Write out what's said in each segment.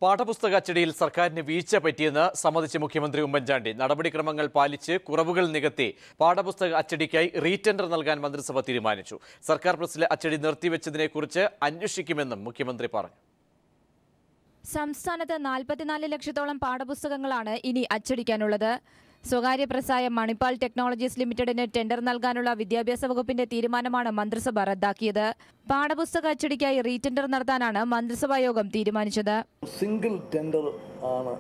പാഠപുസ്തക അച്ചടിയിൽ സർക്കാരിന് വീഴ്ച പറ്റിയെന്ന് സമ്മതിച്ച് മുഖ്യമന്ത്രി ഉമ്മൻചാണ്ടി. നടപടിക്രമങ്ങൾ പാലിച്ച് കുറവുകൾ നികത്തി പാഠപുസ്തക അച്ചടിക്കായി റീടെൻഡർ നൽകാൻ മന്ത്രിസഭ തീരുമാനിച്ചു. സർക്കാർ പ്രസിലെ അച്ചടി നിർത്തിവെച്ചതിനെക്കുറിച്ച് അന്വേഷിക്കുമെന്നും മുഖ്യമന്ത്രി പറഞ്ഞു. സംസ്ഥാനത്ത് 44 ലക്ഷത്തോളം പാഠപുസ്തകങ്ങളാണ് ഇനി അച്ചടിക്കാനുള്ളത്. സ്വകാര്യ പ്രസായ മണിപ്പാൽ ടെക്നോളജീസ് ലിമിറ്റഡിന് ടെൻഡർ നൽകാനുള്ള വിദ്യാഭ്യാസ വകുപ്പിന്റെ തീരുമാനമാണ് മന്ത്രിസഭ റദ്ദാക്കിയത്. പാഠപുസ്തക അച്ചടിക്കായി റീടെൻഡർ നടത്താനാണ് മന്ത്രിസഭാ യോഗം തീരുമാനിച്ചത്. സിംഗിൾ ടെൻഡർ ആണ്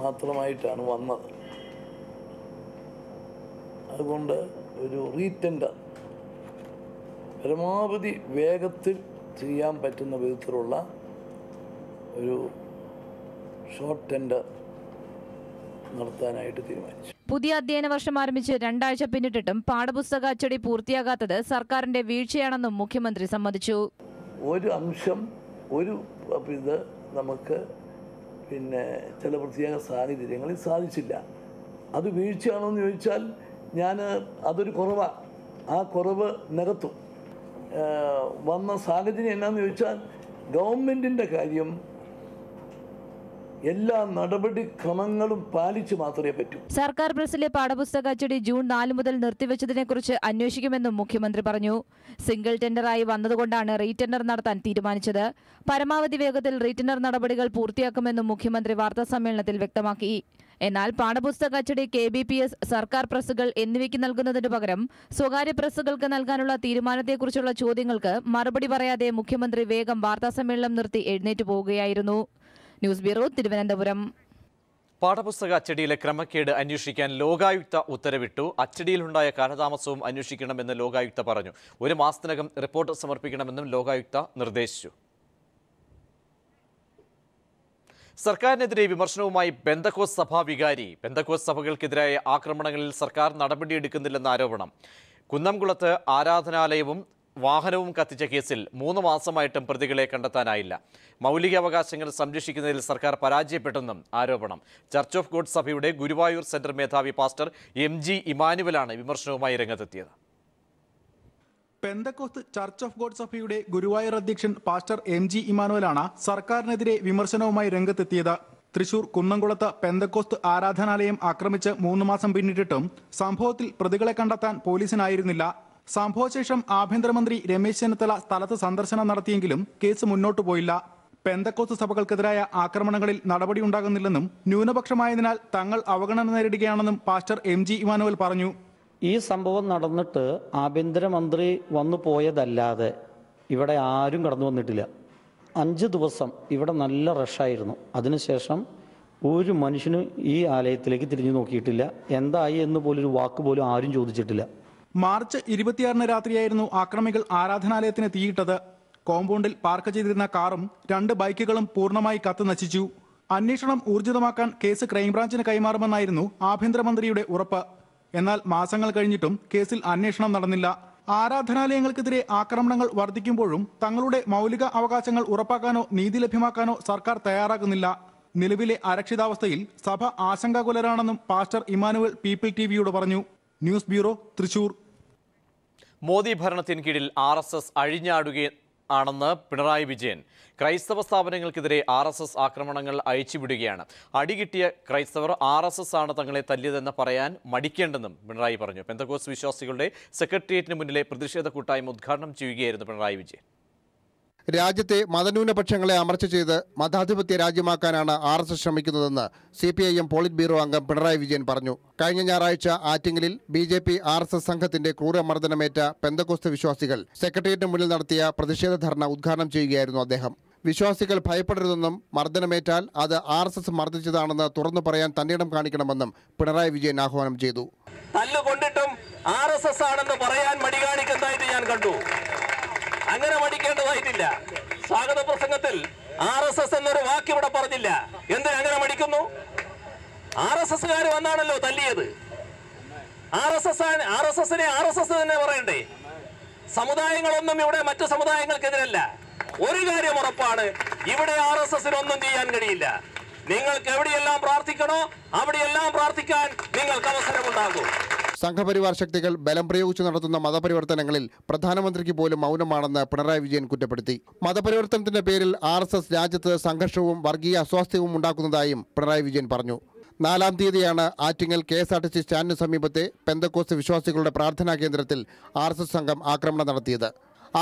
മാത്രമായിട്ടാണ് വന്നത്. അതുകൊണ്ട് ഒരു റീടെൻഡർ പരമാവധി വേഗത്തിൽ ചെയ്യാൻ പറ്റുന്ന വിധത്തിലുള്ള ഒരു ഷോർട്ട് ടെൻഡർ നടത്താനായിട്ട് തീരുമാനിച്ചു. പുതിയ അധ്യയന വർഷം ആരംഭിച്ച് 2 ആഴ്ച പിന്നിട്ടിട്ടും പാഠപുസ്തക അച്ചടി പൂർത്തിയാകാത്തത് സർക്കാരിന്റെ വീഴ്ചയാണെന്നും മുഖ്യമന്ത്രി സമ്മതിച്ചു. ഒരു അംശം ഇത് നമുക്ക് ചില പ്രത്യേക സാഹചര്യങ്ങളിൽ സാധിച്ചില്ല. അത് വീഴ്ചയാണോ എന്ന് ചോദിച്ചാൽ അതൊരു കുറവാണ്. ആ കുറവ് നികത്തും. വന്ന സാഹചര്യം എന്നാന്ന് ചോദിച്ചാൽ ഗവൺമെൻറ്റിൻ്റെ കാര്യം എല്ലാ നടപടിക്രമങ്ങളും പാലിച്ച് മാത്രമേ പറ്റൂ. സർക്കാർ പ്രസിലെ പാഠപുസ്തക അച്ചടി ജൂൺ 4 മുതൽ നിർത്തിവെച്ചതിനെക്കുറിച്ച് അന്വേഷിക്കുമെന്നും മുഖ്യമന്ത്രി പറഞ്ഞു. സിംഗിൾ ടെൻഡറായി വന്നതുകൊണ്ടാണ് റീടെൻഡർ നടത്താൻ തീരുമാനിച്ചത്. പരമാവധി വേഗത്തിൽ റീടെൻഡർ നടപടികൾ പൂർത്തിയാക്കുമെന്നും മുഖ്യമന്ത്രി വാർത്താസമ്മേളനത്തിൽ വ്യക്തമാക്കി. എന്നാൽ പാഠപുസ്തക അച്ചടി KBPS, സർക്കാർ പ്രസ്സുകൾ എന്നിവയ്ക്ക് നൽകുന്നതിനു പകരം സ്വകാര്യ പ്രസ്സുകൾക്ക് നൽകാനുള്ള തീരുമാനത്തെക്കുറിച്ചുള്ള ചോദ്യങ്ങൾക്ക് മറുപടി പറയാതെ മുഖ്യമന്ത്രി വേഗം വാർത്താസമ്മേളനം നിർത്തി എഴുന്നേറ്റ് പോവുകയായിരുന്നു. News bureau, Thiruvananthapuram. പാഠപുസ്തക അച്ചടിയിലെ ക്രമക്കേട് അന്വേഷിക്കാൻ ലോകായുക്ത ഉത്തരവിട്ടു. അച്ചടിയിലുണ്ടായ കാലതാമസവും അന്വേഷിക്കണമെന്ന് ലോകായുക്ത പറഞ്ഞു. 1 മാസത്തിനകം റിപ്പോർട്ട് സമർപ്പിക്കണമെന്നും ലോകായുക്ത നിർദ്ദേശിച്ചു. സർക്കാരിനെതിരെ വിമർശനവുമായി പെന്തക്കോസ്ത് സഭാ വികാരി. പെന്തക്കോസ്ത് സഭകൾക്കെതിരായ ആക്രമണങ്ങളിൽ സർക്കാർ നടപടിയെടുക്കുന്നില്ലെന്ന ആരോപണം. കുന്നംകുളത്ത് ആരാധനാലയവും വാഹനവും കത്തിച്ച കേസിൽ 3 മാസമായിട്ടും പ്രതികളെ കണ്ടെത്താനായില്ല. മൗലികാവകാശങ്ങൾ സംരക്ഷിക്കുന്നതിൽ സർക്കാർ പരാജയപ്പെട്ടെന്നും ആരോപണം. ചർച്ച് ഓഫ് ഗോഡ് സഭയുടെ ഗുരുവായൂർ സെന്റർ മേധാവി പാസ്റ്റർ MG ഇമാനുവലാണ് വിമർശനവുമായി രംഗത്തെത്തിയത്. പെന്തക്കോസ്ത് ചർച്ച് ഓഫ് ഗോഡ് സഭയുടെ ഗുരുവായൂർ അധ്യക്ഷൻ പാസ്റ്റർ MG ഇമാനുവലാണ് സർക്കാരിനെതിരെ വിമർശനവുമായി രംഗത്തെത്തിയത്. തൃശൂർ കുന്നംകുളത്ത് പെന്തക്കോസ്ത് ആരാധനാലയം ആക്രമിച്ച് 3 മാസം പിന്നിട്ടിട്ടും സംഭവത്തിൽ പ്രതികളെ കണ്ടെത്താൻ പോലീസിനായിരുന്നില്ല. സംഭവശേഷം ആഭ്യന്തരമന്ത്രി രമേശ് ചെന്നിത്തല സ്ഥലത്ത് സന്ദർശനം നടത്തിയെങ്കിലും കേസ് മുന്നോട്ടു പോയില്ല. പെന്തക്കോസ്ത് സഭകൾക്കെതിരായ ആക്രമണങ്ങളിൽ നടപടിയുണ്ടാകുന്നില്ലെന്നും ന്യൂനപക്ഷമായതിനാൽ തങ്ങൾ അവഗണന നേരിടുകയാണെന്നും പാസ്റ്റർ MG ഇമാനുവൽ പറഞ്ഞു. ഈ സംഭവം നടന്നിട്ട് ആഭ്യന്തരമന്ത്രി വന്നു പോയതല്ലാതെ ഇവിടെ ആരും കടന്നു വന്നിട്ടില്ല. 5 ദിവസം ഇവിടെ നല്ല റഷായിരുന്നു. അതിനുശേഷം ഒരു മനുഷ്യനും ഈ ആലയത്തിലേക്ക് തിരിഞ്ഞു നോക്കിയിട്ടില്ല. എന്തായി എന്ന് പോലൊരു വാക്ക് പോലും ആരും ചോദിച്ചിട്ടില്ല. മാർച്ച് 26 രാത്രിയായിരുന്നു ആക്രമികൾ ആരാധനാലയത്തിന് തീയിട്ടത്. കോമ്പൗണ്ടിൽ പാർക്ക് ചെയ്തിരുന്ന കാറും 2 ബൈക്കുകളും പൂർണ്ണമായി കത്തി നശിച്ചു. അന്വേഷണം ഊർജിതമാക്കാൻ കേസ് ക്രൈംബ്രാഞ്ചിന് കൈമാറുമെന്നായിരുന്നു ആഭ്യന്തരമന്ത്രിയുടെ ഉറപ്പ്. എന്നാൽ മാസങ്ങൾ കഴിഞ്ഞിട്ടും കേസിൽ അന്വേഷണം നടന്നില്ല. ആരാധനാലയങ്ങൾക്കെതിരെ ആക്രമണങ്ങൾ വർദ്ധിക്കുമ്പോഴും തങ്ങളുടെ മൗലിക അവകാശങ്ങൾ ഉറപ്പാക്കാനോ നീതി ലഭ്യമാക്കാനോ സർക്കാർ തയ്യാറാകുന്നില്ല. നിലവിലെ അരക്ഷിതാവസ്ഥയിൽ സഭ ആശങ്കാകുലരാണെന്നും പാസ്റ്റർ ഇമാനുവൽ പീപ്പിൾ TVയോട് പറഞ്ഞു. News bureau, Thrissur. മോദി ഭരണത്തിന് കീഴിൽ RSS അഴിഞ്ഞാടുകയാണെന്ന് പിണറായി വിജയൻ. ക്രൈസ്തവ സ്ഥാപനങ്ങൾക്കെതിരെ RSS ആക്രമണങ്ങൾ അഴിച്ചുവിടുകയാണ്. അടികിട്ടിയ ക്രൈസ്തവർ RSS ആണ് തങ്ങളെ തല്ലിയതെന്ന് പറയാൻ മടിക്കേണ്ടെന്നും പിണറായി പറഞ്ഞു. പെന്തക്കോസ്ത് വിശ്വാസികളുടെ സെക്രട്ടേറിയറ്റിന് മുന്നിലെ പ്രതിഷേധ കൂട്ടായ്മ ഉദ്ഘാടനം ചെയ്യുകയായിരുന്നു പിണറായി വിജയൻ. രാജ്യത്തെ മതന്യൂനപക്ഷങ്ങളെ അമർച്ച ചെയ്ത് മതാധിപത്യ രാജ്യമാക്കാനാണ് RSS ശ്രമിക്കുന്നതെന്ന് CPIM പോളിറ്റ് ബ്യൂറോ അംഗം പിണറായി വിജയൻ പറഞ്ഞു. കഴിഞ്ഞ ഞായറാഴ്ച ആറ്റിങ്ങലിൽ BJP RSS സംഘത്തിന്റെ ക്രൂരമർദ്ദനമേറ്റ പെന്തക്കോസ്ത് വിശ്വാസികൾ സെക്രട്ടേറിയറ്റിന് മുന്നിൽ നടത്തിയ പ്രതിഷേധ ധർണ ഉദ്ഘാടനം ചെയ്യുകയായിരുന്നു അദ്ദേഹം. വിശ്വാസികൾ ഭയപ്പെടരുതെന്നും മർദ്ദനമേറ്റാൽ അത് RSS മർദ്ദിച്ചതാണെന്ന് തുറന്നു പറയാൻ തന്നിടം കാണിക്കണമെന്നും പിണറായി വിജയൻ ആഹ്വാനം ചെയ്തു. തല്ലുകൊണ്ടിട്ടും RSS ആണെന്ന് പറയാൻ മടി കാണിക്കുന്നതായിട്ട് ഞാൻ കണ്ടു. അങ്ങനെ മടിക്കേണ്ടതായിട്ടില്ല. സ്വാഗത പ്രസംഗത്തിൽ RSS എന്നൊരു വാക്ക് ഇവിടെ പറഞ്ഞില്ല. എന്തിനങ്ങനെ മടിക്കുന്നു? RSSകാർ വന്നാണല്ലോ തല്ലിയത്. RSSനെ RSS തന്നെ പറയണ്ടേ? സമുദായങ്ങളൊന്നും ഇവിടെ മറ്റു സമുദായങ്ങൾക്കെതിരല്ല. ഒരു കാര്യം ഉറപ്പാണ്, ഇവിടെ RSSനൊന്നും ചെയ്യാൻ കഴിയില്ല. നിങ്ങൾക്ക് എവിടെയെല്ലാം പ്രാർത്ഥിക്കണോ അവിടെയെല്ലാം പ്രാർത്ഥിക്കാൻ നിങ്ങൾക്ക് അവസരമുണ്ടാകും. സംഘപരിവാർ ശക്തികൾ ബലം പ്രയോഗിച്ചു നടത്തുന്ന മതപരിവർത്തനങ്ങളിൽ പ്രധാനമന്ത്രിക്ക് പോലും മൗനമാണെന്ന് പിണറായി വിജയൻ കുറ്റപ്പെടുത്തി. മതപരിവർത്തനത്തിന്റെ പേരിൽ RSS രാജ്യത്ത് സംഘർഷവും വർഗീയ അസ്വാസ്ഥ്യവും ഉണ്ടാക്കുന്നതായും പിണറായി വിജയൻ പറഞ്ഞു. 4-ാം തീയതിയാണ് ആറ്റിങ്ങൽ KSRTC സ്റ്റാൻഡിന് സമീപത്തെ പെന്തക്കോസ്ത് വിശ്വാസികളുടെ പ്രാർത്ഥനാ കേന്ദ്രത്തിൽ RSS സംഘം ആക്രമണം നടത്തിയത്.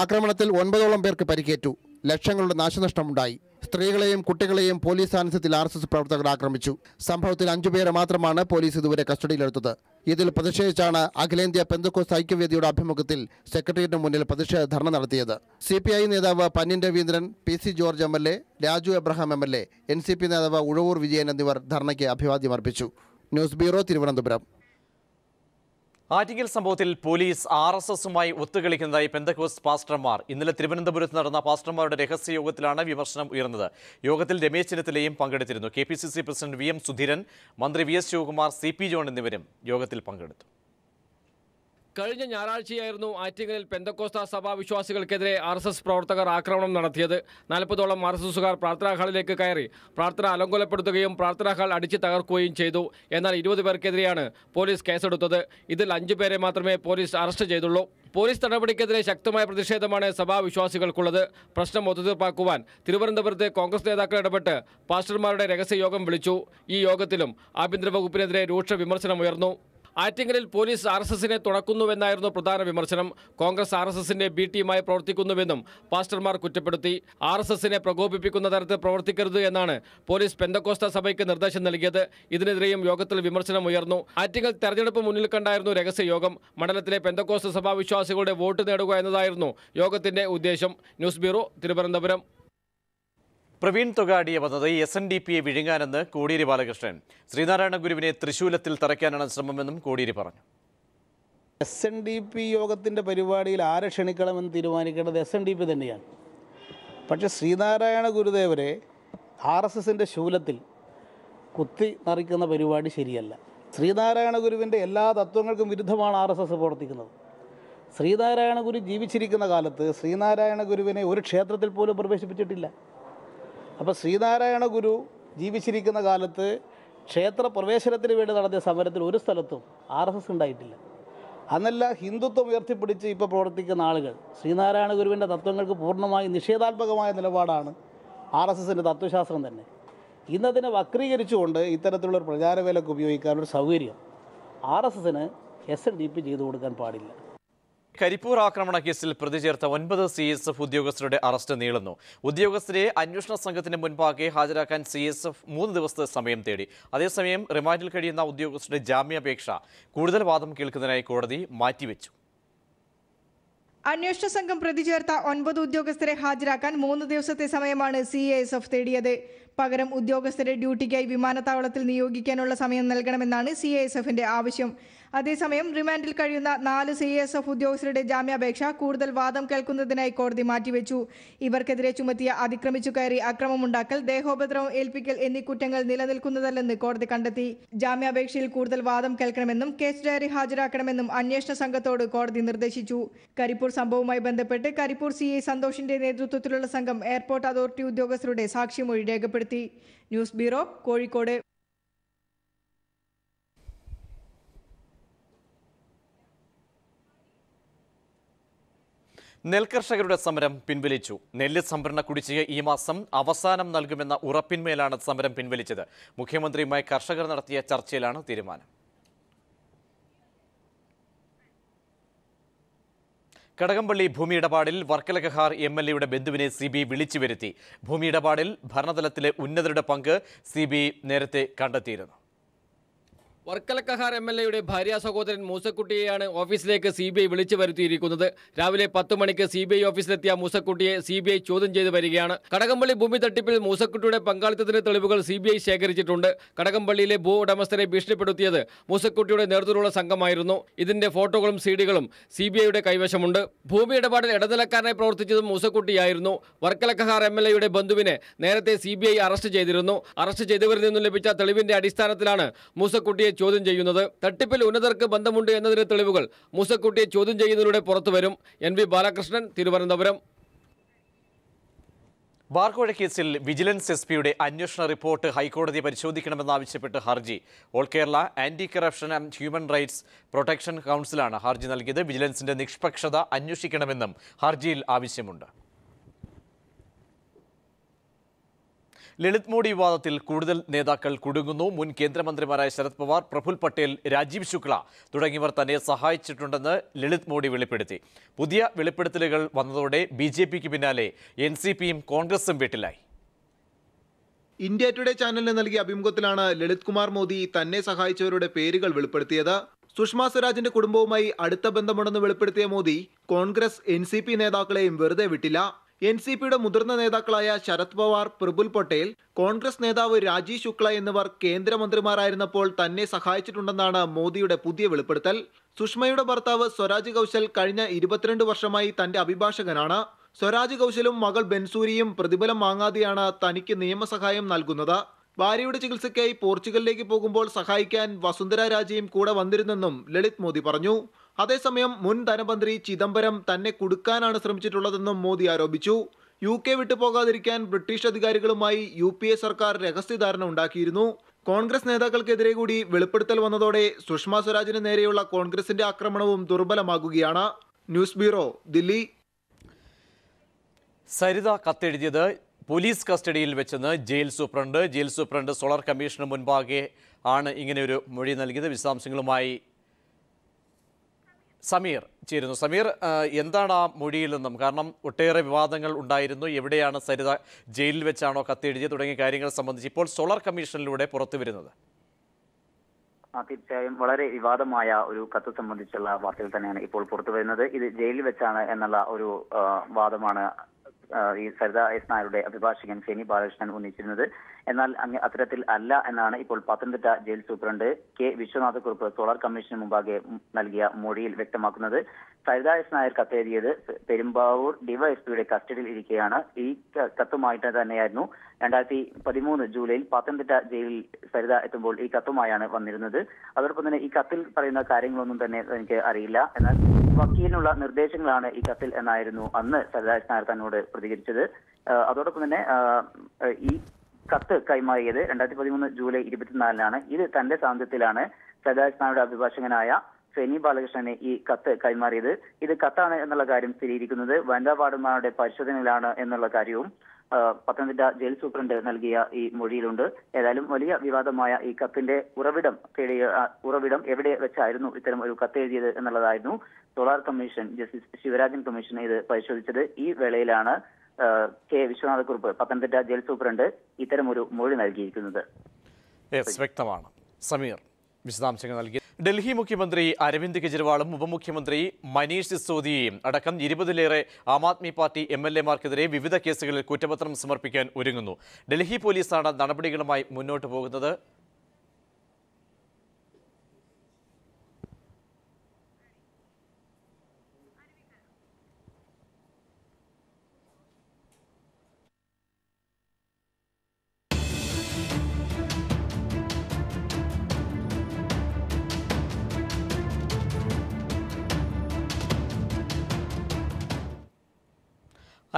ആക്രമണത്തിൽ 9ഓളം പേർക്ക് പരിക്കേറ്റു. ലക്ഷങ്ങളുടെ നാശനഷ്ടമുണ്ടായി. സ്ത്രീകളെയും കുട്ടികളെയും പോലീസ് സാന്നിധ്യത്തിൽ RSS പ്രവർത്തകർ ആക്രമിച്ചു. സംഭവത്തിൽ 5 പേരെ മാത്രമാണ് പോലീസ് ഇതുവരെ കസ്റ്റഡിയിലെടുത്തത്. ഇതിൽ പ്രതിഷേധിച്ചാണ് അഖിലേന്ത്യാ പെന്തക്കോസ്ത് ഐക്യവേദിയുടെ ആഭിമുഖ്യത്തിൽ സെക്രട്ടേറിയറ്റിന് മുന്നിൽ പ്രതിഷേധ ധർണ നടത്തിയത്. CPI നേതാവ് Pannyan Raveendran, PC George MLA, Raju Abraham MLA, NCP നേതാവ് ഉഴവൂർ വിജയൻ എന്നിവർ ധർണയ്ക്ക് അഭിവാദ്യമർപ്പിച്ചു. News bureau, Thiruvananthapuram. ആറ്റിങ്ങൽ സംഭവത്തിൽ പോലീസ് RSSുമായി ഒത്തുകളിക്കുന്നതായി പെന്തക്കോസ്ത് പാസ്റ്റർമാർ. ഇന്നലെ തിരുവനന്തപുരത്ത് നടന്ന പാസ്റ്റർമാരുടെ രഹസ്യ യോഗത്തിലാണ് വിമർശനം ഉയർന്നത്. യോഗത്തിൽ രമേശ് ചെന്നിത്തലയും പങ്കെടുത്തിരുന്നു. KPCC പ്രസിഡന്റ് VM സുധീരൻ, മന്ത്രി VS ശിവകുമാർ, CP ജോൺ എന്നിവരും യോഗത്തിൽ പങ്കെടുത്തു. കഴിഞ്ഞ ഞായറാഴ്ചയായിരുന്നു ആറ്റിങ്ങലിൽ പെന്തക്കോസ്ത സഭാ വിശ്വാസികൾക്കെതിരെ RSS പ്രവർത്തകർ ആക്രമണം നടത്തിയത്. 40ഓളം RSSുകാർ പ്രാർത്ഥനാ ഹാളിലേക്ക് കയറി പ്രാർത്ഥന അലങ്കോലപ്പെടുത്തുകയും പ്രാർത്ഥനാ ഹാൾ അടിച്ചു തകർക്കുകയും ചെയ്തു. എന്നാൽ 20 പേർക്കെതിരെയാണ് പോലീസ് കേസെടുത്തത്. ഇതിൽ 5 പേരെ മാത്രമേ പോലീസ് അറസ്റ്റ് ചെയ്തുള്ളൂ. പോലീസ് നടപടിക്കെതിരെ ശക്തമായ പ്രതിഷേധമാണ് സഭാ വിശ്വാസികൾക്കുള്ളത്. പ്രശ്നം ഒത്തുതീർപ്പാക്കുവാൻ തിരുവനന്തപുരത്തെ കോൺഗ്രസ് നേതാക്കൾ ഇടപെട്ട് പാസ്റ്റർമാരുടെ രഹസ്യ യോഗം വിളിച്ചു. ഈ യോഗത്തിലും ആഭ്യന്തര വകുപ്പിനെതിരെ രൂക്ഷ വിമർശനമുയർന്നു. ആറ്റിങ്ങലിൽ പോലീസ് RSSനെ തുണക്കുന്നുവെന്നായിരുന്നു പ്രധാന വിമർശനം. കോൺഗ്രസ് RSSന്റെ B ടീമായി പ്രവർത്തിക്കുന്നുവെന്നും പാസ്റ്റർമാർ കുറ്റപ്പെടുത്തി. RSSനെ പ്രകോപിപ്പിക്കുന്ന തരത്തിൽ പ്രവർത്തിക്കരുത് എന്നാണ് പോലീസ് പെന്തക്കോസ്ത സഭയ്ക്ക് നിർദ്ദേശം നൽകിയത്. ഇതിനെതിരെയും യോഗത്തിൽ വിമർശനം ഉയർന്നു. ആറ്റിങ്ങൽ തെരഞ്ഞെടുപ്പ് മുന്നിൽ കണ്ടായിരുന്നു രഹസ്യ യോഗം. മണ്ഡലത്തിലെ പെന്തക്കോസ്ത സഭാ വിശ്വാസികളുടെ വോട്ട് നേടുക എന്നതായിരുന്നു യോഗത്തിന്റെ ഉദ്ദേശം. News bureau, Thiruvananthapuram. പ്രവീൺ തൊഗാഡിയെ വന്നത് SNDPയെ വിഴുങ്ങാനെന്ന് കോടിയേരി ബാലകൃഷ്ണൻ. ശ്രീനാരായണ ഗുരുവിനെ തൃശൂലത്തിൽ തറയ്ക്കാനാണ് ശ്രമമെന്നും കോടിയേരി പറഞ്ഞു. SNDP യോഗത്തിൻ്റെ പരിപാടിയിൽ ആരെ ക്ഷണിക്കണമെന്ന് തീരുമാനിക്കേണ്ടത് SNDP തന്നെയാണ്. പക്ഷേ ശ്രീനാരായണ ഗുരുദേവരെ RSSന്റെ ശൂലത്തിൽ കുത്തി നിറയ്ക്കുന്ന പരിപാടി ശരിയല്ല. ശ്രീനാരായണ ഗുരുവിൻ്റെ എല്ലാ തത്വങ്ങൾക്കും വിരുദ്ധമാണ് RSS പ്രവർത്തിക്കുന്നത്. ശ്രീനാരായണ ഗുരു ജീവിച്ചിരിക്കുന്ന കാലത്ത് ശ്രീനാരായണ ഗുരുവിനെ ഒരു ക്ഷേത്രത്തിൽ പോലും പ്രവേശിപ്പിച്ചിട്ടില്ല. അപ്പോൾ ശ്രീനാരായണ ഗുരു ജീവിച്ചിരിക്കുന്ന കാലത്ത് ക്ഷേത്ര പ്രവേശനത്തിന് വേണ്ടി നടത്തിയ സമരത്തിൽ ഒരു സ്ഥലത്തും RSS ഉണ്ടായിട്ടില്ല. അന്നല്ല ഹിന്ദുത്വം ഉയർത്തിപ്പിടിച്ച് ഇപ്പോൾ പ്രവർത്തിക്കുന്ന ആളുകൾ ശ്രീനാരായണ ഗുരുവിൻ്റെ തത്വങ്ങൾക്ക് പൂർണ്ണമായി നിഷേധാത്മകമായ നിലപാടാണ് RSSൻ്റെ തത്വശാസ്ത്രം തന്നെ. ഇന്നതിനെ വക്രീകരിച്ചുകൊണ്ട് ഇത്തരത്തിലുള്ള പ്രചാരവേലയ്ക്ക് ഉപയോഗിക്കാനൊരു സൗകര്യം RSSന് SNDP ചെയ്തു കൊടുക്കാൻ പാടില്ല. കരിപ്പൂർ ആക്രമണ കേസിൽ പ്രതി ചേർത്ത 9 CSF ഉദ്യോഗസ്ഥരുടെ അറസ്റ്റ് നീളുന്നു. ഉദ്യോഗസ്ഥരെ അന്വേഷണ സംഘത്തിന് മുൻപാകെ ഹാജരാക്കാൻ CSF 3 ദിവസത്തെ സമയം തേടി. അതേസമയം റിമാൻഡിൽ കഴിയുന്ന ഉദ്യോഗസ്ഥരുടെ ജാമ്യാപേക്ഷ കൂടുതൽ വാദം കേൾക്കുന്നതിനായി കോടതി മാറ്റിവെച്ചു. അന്വേഷണ സംഘം പ്രതി ചേർത്ത 9 ഉദ്യോഗസ്ഥരെ ഹാജരാക്കാൻ 3 ദിവസത്തെ സമയമാണ് CSF തേടിയത്. പകരം ഉദ്യോഗസ്ഥരെ ഡ്യൂട്ടിക്കായി വിമാനത്താവളത്തിൽ നിയോഗിക്കാനുള്ള സമയം നൽകണമെന്നാണ് CSFന്റെ ആവശ്യം. അതേസമയം റിമാൻഡിൽ കഴിയുന്ന 4 CSF ഉദ്യോഗസ്ഥരുടെ ജാമ്യാപേക്ഷ കൂടുതൽ വാദം കേൾക്കുന്നതിനായി കോടതി മാറ്റിവെച്ചു. ഇവർക്കെതിരെ ചുമത്തിയ അതിക്രമിച്ചു കയറി അക്രമമുണ്ടാക്കൽ, ദേഹോപദ്രവം ഏൽപ്പിക്കൽ എന്നീ കുറ്റങ്ങൾ നിലനിൽക്കുന്നതല്ലെന്ന് കോടതി കണ്ടെത്തി. ജാമ്യാപേക്ഷയിൽ കൂടുതൽ വാദം കേൾക്കണമെന്നും കേസ് ഡയറി ഹാജരാക്കണമെന്നും അന്വേഷണ സംഘത്തോട് കോടതി നിർദ്ദേശിച്ചു. കരിപ്പൂർ സംഭവവുമായി ബന്ധപ്പെട്ട് കരിപ്പൂർ CI സന്തോഷിന്റെ നേതൃത്വത്തിലുള്ള സംഘം എയർപോർട്ട് അതോറിറ്റി ഉദ്യോഗസ്ഥരുടെ സാക്ഷിമൊഴി രേഖപ്പെടുത്തി. News bureau, Kozhikode. നെൽകർഷകരുടെ സമരം പിൻവലിച്ചു. നെല്ല് സംഭരണ കുടിശ്ശിക ഈ മാസം അവസാനം നൽകുമെന്ന ഉറപ്പിന്മേലാണ് സമരം പിൻവലിച്ചത്. മുഖ്യമന്ത്രിയുമായി കർഷകർ നടത്തിയ ചർച്ചയിലാണ് തീരുമാനം. കടകംപള്ളി ഭൂമി ഇടപാടിൽ വർക്കല കഹാർ MLAയുടെ ബന്ധുവിനെ CBI വിളിച്ചു വരുത്തി. ഭൂമി ഇടപാടിൽ ഭരണതലത്തിലെ ഉന്നതരുടെ പങ്ക് CBI നേരത്തെ കണ്ടെത്തിയിരുന്നു. വർക്കല കഹാർ MLAയുടെ ഭാര്യ സഹോദരൻ മൂസക്കുട്ടിയെയാണ് ഓഫീസിലേക്ക് CBI വിളിച്ചു വരുത്തിയിരിക്കുന്നത്. രാവിലെ 10 മണിക്ക് CBI ഓഫീസിലെത്തിയ മൂസക്കുട്ടിയെ CBI ചോദ്യം ചെയ്തു വരികയാണ്. കടകംപള്ളി ഭൂമി തട്ടിപ്പിൽ മൂസക്കുട്ടിയുടെ പങ്കാളിത്തത്തിന്റെ തെളിവുകൾ CBI ശേഖരിച്ചിട്ടുണ്ട്. കടകംപള്ളിയിലെ ഭൂ ഉടമസ്ഥരെ ഭീഷണിപ്പെടുത്തിയത് മൂസക്കുട്ടിയുടെ നേതൃത്വത്തിലുള്ള സംഘമായിരുന്നു. ഇതിന്റെ ഫോട്ടോകളും CDകളും CBIയുടെ കൈവശമുണ്ട്. ഭൂമി ഇടപാടിൽ ഇടനിലക്കാരനായി പ്രവർത്തിച്ചതും മൂസക്കുട്ടിയായിരുന്നു. വർക്കല കഹാർ MLAയുടെ ബന്ധുവിനെ നേരത്തെ CBI അറസ്റ്റ് ചെയ്തിരുന്നു. അറസ്റ്റ് ചെയ്തവരിൽ നിന്നും ലഭിച്ച തെളിവിന്റെ അടിസ്ഥാനത്തിലാണ് മൂസക്കുട്ടിയെ ചോദ്യം ചെയ്യുന്നത്. തട്ടിപ്പിൽ ഉന്നതർക്ക് ബന്ധമുണ്ട് എന്നതിന്റെ തെളിവുകൾ മൂസക്കുട്ടിയെ ചോദ്യം ചെയ്യുന്നതിലൂടെ പുറത്തുവരും. NV ബാലകൃഷ്ണൻ, തിരുവനന്തപുരം. ബാർക്കോഴ കേസിൽ വിജിലൻസ് എസ്പിയുടെ അന്വേഷണ റിപ്പോർട്ട് ഹൈക്കോടതി പരിശോധിക്കണമെന്നാവശ്യപ്പെട്ട് ഹർജി all Kerala anti corruption and human rights protection കൗൺസിലാണ് ഹർജി നൽകിയത്. വിജിലൻസിന്റെ നിഷ്പക്ഷത അന്വേഷിക്കണമെന്നും ഹർജിയിൽ ആവശ്യമുണ്ട്. ലളിത് മോഡി വിവാദത്തിൽ കൂടുതൽ നേതാക്കൾ കുടുങ്ങുന്നു. മുൻ കേന്ദ്രമന്ത്രിമാരായ ശരത് പവാർ, പ്രഫുൽ പട്ടേൽ, രാജീവ് ശുക്ല തുടങ്ങിയവർ തന്നെ സഹായിച്ചിട്ടുണ്ടെന്ന് ലളിത് മോഡി വെളിപ്പെടുത്തി. പുതിയ വെളിപ്പെടുത്തലുകൾ വന്നതോടെ BJPക്ക് പിന്നാലെ NCPയും കോൺഗ്രസും വീട്ടിലായി. ഇന്ത്യ ടുഡേ ചാനലിന് നൽകിയ അഭിമുഖത്തിലാണ് ലളിത് കുമാർ മോദി തന്നെ സഹായിച്ചവരുടെ പേരുകൾ വെളിപ്പെടുത്തിയത്. സുഷമ സ്വരാജിന്റെ കുടുംബവുമായി അടുത്ത ബന്ധമുണ്ടെന്ന് വെളിപ്പെടുത്തിയ മോദി കോൺഗ്രസ് NCP നേതാക്കളെയും വെറുതെ വിട്ടില്ല. NCPയുടെ മുതിർന്ന നേതാക്കളായ ശരത് പവാർ, പ്രഫുൽ പട്ടേൽ, കോൺഗ്രസ് നേതാവ് രാജീവ് ശുക്ല എന്നിവർ കേന്ദ്രമന്ത്രിമാരായിരുന്നപ്പോൾ തന്നെ സഹായിച്ചിട്ടുണ്ടെന്നാണ് മോദിയുടെ പുതിയ വെളിപ്പെടുത്തൽ. സുഷമയുടെ ഭർത്താവ് സ്വരാജ് കൗശൽ കഴിഞ്ഞ 22 വർഷമായി തന്റെ അഭിഭാഷകനാണ്. സ്വരാജ് കൗശലും മകൾ ബെൻസൂരിയും പ്രതിഫലം വാങ്ങാതെയാണ് തനിക്ക് നിയമസഹായം നൽകുന്നത്. ഭാര്യയുടെ ചികിത്സയ്ക്കായി പോർച്ചുഗലിലേക്ക് പോകുമ്പോൾ സഹായിക്കാൻ വസുന്ധര രാജയും കൂടെ വന്നിരുന്നെന്നും ലളിത് മോദി പറഞ്ഞു. അതേസമയം മുൻ ധനമന്ത്രി ചിദംബരം തന്നെ കുടുക്കാനാണ് ശ്രമിച്ചിട്ടുള്ളതെന്നും മോദി ആരോപിച്ചു. UK വിട്ടു പോകാതിരിക്കാൻ ബ്രിട്ടീഷ് അധികാരികളുമായി UPA സർക്കാർ രഹസ്യധാരണ ഉണ്ടാക്കിയിരുന്നു. കോൺഗ്രസ് നേതാക്കൾക്കെതിരെ കൂടി വെളിപ്പെടുത്തൽ വന്നതോടെ സുഷമ സ്വരാജിന് നേരെയുള്ള കോൺഗ്രസിന്റെ ആക്രമണവും ദുർബലമാകുകയാണ്. News bureau, Delhi. സരിത കത്തെഴുതിയത് പോലീസ് കസ്റ്റഡിയിൽ വെച്ചെന്ന് ജയിൽ സൂപ്രണ്ട് സോളാർ കമ്മീഷന് മുൻപാകെ ആണ് ഇങ്ങനെയൊരു മൊഴി നൽകിയത്. വിശദാംശങ്ങളുമായി സമീർ ചേരുന്നു. സമീർ, എന്താണ് ആ മൊഴിയിൽ നിന്നും? കാരണം ഒട്ടേറെ വിവാദങ്ങൾ ഉണ്ടായിരുന്നു. എവിടെയാണ് സരിത ജയിലിൽ വെച്ചാണോ കത്തെഴുതിയത് തുടങ്ങിയ കാര്യങ്ങൾ സംബന്ധിച്ച് ഇപ്പോൾ സോളാർ കമ്മീഷനിലൂടെ പുറത്തു വരുന്നത്? തീർച്ചയായും വളരെ വിവാദമായ ഒരു കത്ത് സംബന്ധിച്ചുള്ള വാർത്തകൾ തന്നെയാണ് ഇപ്പോൾ പുറത്തു വരുന്നത്. ഇത് ജയിലിൽ വെച്ചാണ് എന്നുള്ള ഒരു വാദമാണ് ഈ സരിത എസ് നായരുടെ അഭിഭാഷകൻ ഫെനി ബാലകൃഷ്ണൻ ഉന്നയിച്ചിരുന്നത്. എന്നാൽ അത്തരത്തിൽ അല്ല എന്നാണ് ഇപ്പോൾ Pathanamthitta jail superintendent K. Viswanathakurup solar കമ്മീഷന് മുമ്പാകെ നൽകിയ മൊഴിയിൽ വ്യക്തമാക്കുന്നത്. സരിത എസ് നായർ കത്തെഴുതിയത് പെരുമ്പാവൂർ ഡിവൈഎസ്പിയുടെ കസ്റ്റഡിയിൽ ഇരിക്കെയാണ്. ഈ കത്തുമായിട്ട് തന്നെയായിരുന്നു 2013 ജൂലൈയിൽ പത്തനംതിട്ട ജയിലിൽ സരിത എത്തുമ്പോൾ ഈ കത്തുമായാണ് വന്നിരുന്നത്. അതോടൊപ്പം തന്നെ ഈ കത്തിൽ പറയുന്ന കാര്യങ്ങളൊന്നും തന്നെ എനിക്ക് അറിയില്ല, എന്നാൽ വക്കീലിനുള്ള നിർദ്ദേശങ്ങളാണ് ഈ കത്തിൽ എന്നായിരുന്നു അന്ന് സരിത എസ് നായർ തന്നോട് പ്രതികരിച്ചത്. അതോടൊപ്പം തന്നെ ഈ കത്ത് കൈമാറിയത് 2013 ജൂലൈ 24-നാണ്. ഇത് തന്റെ സാന്നിധ്യത്തിലാണ് സരിത എസ് നായരുടെ അഭിഭാഷകനായ ഫെനി ബാലകൃഷ്ണനെ ഈ കത്ത് കൈമാറിയത്. ഇത് കത്താണ് എന്നുള്ള കാര്യം സ്ഥിരീകരിക്കുന്നത് വനിതാ വാർഡന്മാരുടെ പരിശോധനയിലാണ് എന്നുള്ള കാര്യവും പത്തനംതിട്ട ജയിൽ സൂപ്രണ്ട് നൽകിയ ഈ മൊഴിയിലുണ്ട്. ഏതായാലും വലിയ വിവാദമായ ഈ കത്തിന്റെ ഉറവിടം എവിടെ വെച്ചായിരുന്നു ഇത്തരം ഒരു കത്ത് എഴുതിയത് എന്നുള്ളതായിരുന്നു solar commission justice Sivarajan commission ഇത് പരിശോധിച്ചത്. ഈ വേളയിലാണ് K. Viswanathakurup Pathanamthitta jail superintendent ഇത്തരം ഒരു മൊഴി നൽകിയിരിക്കുന്നത്. വ്യക്തമാണ്. സമീർ വിശദാംശങ്ങൾ നൽകി. ഡൽഹി മുഖ്യമന്ത്രി അരവിന്ദ് കെജ്രിവാളും ഉപമുഖ്യമന്ത്രി മനീഷ് സിസോദിയയും അടക്കം 20-ലേറെ ആം ആദ്മി പാർട്ടി MLA-മാർക്കെതിരെ വിവിധ കേസുകളിൽ കുറ്റപത്രം സമർപ്പിക്കാൻ ഒരുങ്ങുന്നു. ഡൽഹി പോലീസാണ് നടപടികളുമായി മുന്നോട്ട് പോകുന്നത്.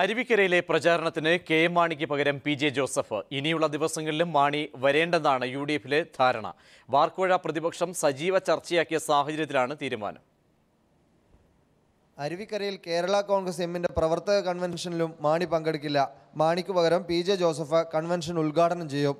അരുവിക്കരയിലെ പ്രചാരണത്തിന് KM മാണിക്ക് പകരം PJ ജോസഫ്. ഇനിയുള്ള ദിവസങ്ങളിലും മാണി വരേണ്ടെന്നാണ് UDF-ലെ ധാരണ. ബാർക്കോഴ പ്രതിപക്ഷം സജീവ ചർച്ചയാക്കിയ സാഹചര്യത്തിലാണ് തീരുമാനം. അരുവിക്കരയിൽ കേരള കോൺഗ്രസ് എമ്മിന്റെ പ്രവർത്തക കൺവെൻഷനിലും മാണി പങ്കെടുക്കില്ല. മാണിക്ക് പകരം PJ ജോസഫ് കൺവെൻഷൻ ഉദ്ഘാടനം ചെയ്യും.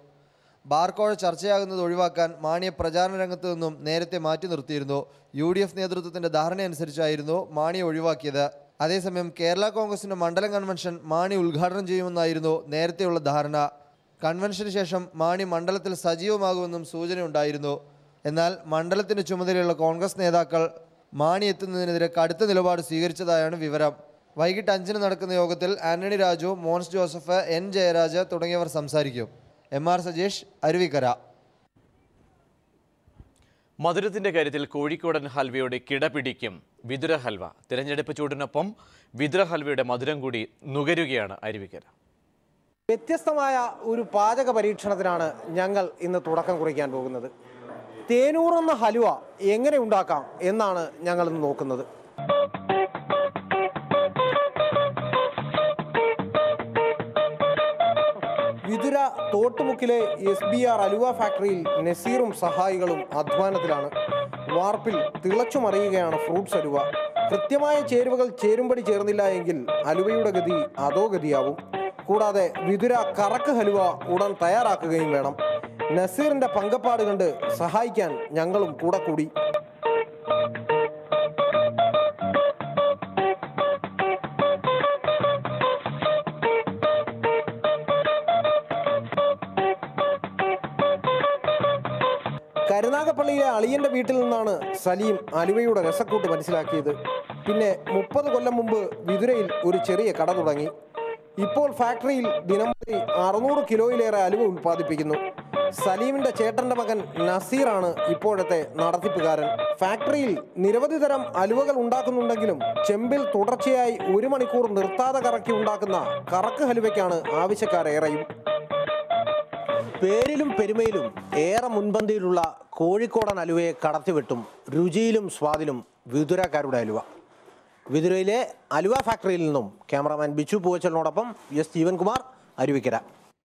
ബാർക്കോഴ ചർച്ചയാകുന്നത് ഒഴിവാക്കാൻ മാണിയെ പ്രചാരണ രംഗത്ത് നിന്നും നേരത്തെ മാറ്റി നിർത്തിയിരുന്നു. UDF നേതൃത്വത്തിന്റെ ധാരണയനുസരിച്ചായിരുന്നു മാണിയെ ഒഴിവാക്കിയത്. അതേസമയം കേരള കോൺഗ്രസിന്റെ മണ്ഡലം കൺവെൻഷൻ മാണി ഉദ്ഘാടനം ചെയ്യുമെന്നായിരുന്നു നേരത്തെയുള്ള ധാരണ. കൺവെൻഷന് ശേഷം മാണി മണ്ഡലത്തിൽ സജീവമാകുമെന്നും സൂചനയുണ്ടായിരുന്നു. എന്നാൽ മണ്ഡലത്തിന്റെ ചുമതലയുള്ള കോൺഗ്രസ് നേതാക്കൾ മാണി എത്തുന്നതിനെതിരെ കടുത്ത നിലപാട് സ്വീകരിച്ചതായാണ് വിവരം. വൈകിട്ട് 5-ന് നടക്കുന്ന യോഗത്തിൽ ആന്റണി രാജു, മോൻസ് ജോസഫ്, N. ജയരാജ് തുടങ്ങിയവർ സംസാരിക്കും. MR സജേഷ്, അരുവിക്കര. മധുരത്തിന്റെ കാര്യത്തിൽ കോഴിക്കോടൻ ഹൽവയുടെ കിടപിടിക്കും വിതുര ഹൽവ. തിരഞ്ഞെടുപ്പ് ചൂടിനൊപ്പം വിതുര ഹൽവയുടെ മധുരം കൂടി നുകരുകയാണ് അരുവിക്കര. വ്യത്യസ്തമായ ഒരു പാചക പരീക്ഷണത്തിനാണ് ഞങ്ങൾ ഇന്ന് തുടക്കം കുറിക്കാൻ പോകുന്നത്. തേനൂറെന്ന ഹലുവ എങ്ങനെ ഉണ്ടാക്കാം എന്നാണ് ഞങ്ങൾ ഇന്ന് നോക്കുന്നത്. തോട്ടുമുക്കിലെ SBR അലുവ ഫാക്ടറിയിൽ നസീറും സഹായികളും അധ്വാനത്തിലാണ്. വാർപ്പിൽ തിളച്ചുമറിയുകയാണ് ഫ്രൂട്ട്സ് അലുവ. കൃത്യമായ ചേരുവകൾ ചേരുംപടി ചേർന്നില്ല എങ്കിൽ അലുവയുടെ ഗതി അതോ ഗതിയാവും. കൂടാതെ വിതുര കറക്ക് ഹലുവ ഉടൻ തയ്യാറാക്കുകയും വേണം. നസീറിന്റെ പങ്കപ്പാട് കണ്ട് സഹായിക്കാൻ ഞങ്ങളും കൂടെ കൂടി. കരുനാഗപ്പള്ളിയിലെ അളിയന്റെ വീട്ടിൽ നിന്നാണ് സലീം അലുവയുടെ രസക്കൂട്ട് മനസ്സിലാക്കിയത്. പിന്നെ 30 കൊല്ലം മുമ്പ് വിതുരയിൽ ഒരു ചെറിയ കട തുടങ്ങി. ഇപ്പോൾ ഫാക്ടറിയിൽ ദിനംപ്രതി 600 കിലോയിലേറെ അലുവ ഉൽപ്പാദിപ്പിക്കുന്നു. സലീമിന്റെ ചേട്ടന്റെ മകൻ നസീറാണ് ഇപ്പോഴത്തെ നടത്തിപ്പുകാരൻ. ഫാക്ടറിയിൽ നിരവധി തരം അലുവകൾ ഉണ്ടാക്കുന്നുണ്ടെങ്കിലും ചെമ്പിൽ തുടർച്ചയായി 1 മണിക്കൂർ നിർത്താതെ കറക്കി ഉണ്ടാക്കുന്ന കറക്ക് ഹലുവയ്ക്കാണ് ആവശ്യക്കാരേറെയും. പേരിലും പെരുമയിലും ഏറെ മുൻപന്തിയിലുള്ള കോഴിക്കോടൻ അലുവയെ കടത്തിവിട്ടും രുചിയിലും സ്വാദിലും വിതുരക്കാരുടെ അലുവ. വിതുരയിലെ അലുവ ഫാക്ടറിയിൽ നിന്നും ക്യാമറാമാൻ ബിച്ചു പൂവച്ചലിനോടൊപ്പം എസ് ജീവൻകുമാർ, അരുവിക്കര.